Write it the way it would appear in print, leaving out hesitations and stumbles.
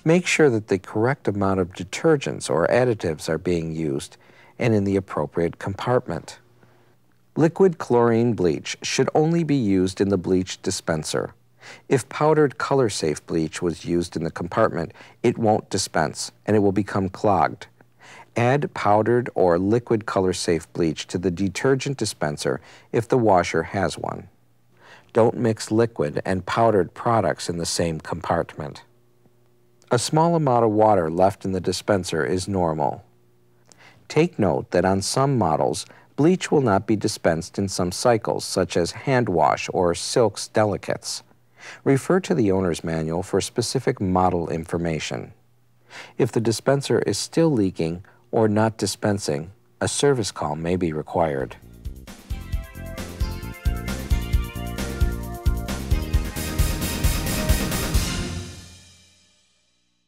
Make sure that the correct amount of detergents or additives are being used and in the appropriate compartment. Liquid chlorine bleach should only be used in the bleach dispenser. If powdered color-safe bleach was used in the compartment, it won't dispense and it will become clogged. Add powdered or liquid color-safe bleach to the detergent dispenser if the washer has one. Don't mix liquid and powdered products in the same compartment. A small amount of water left in the dispenser is normal. Take note that on some models, bleach will not be dispensed in some cycles, such as hand wash or Silk's Delicates. Refer to the owner's manual for specific model information. If the dispenser is still leaking or not dispensing, a service call may be required.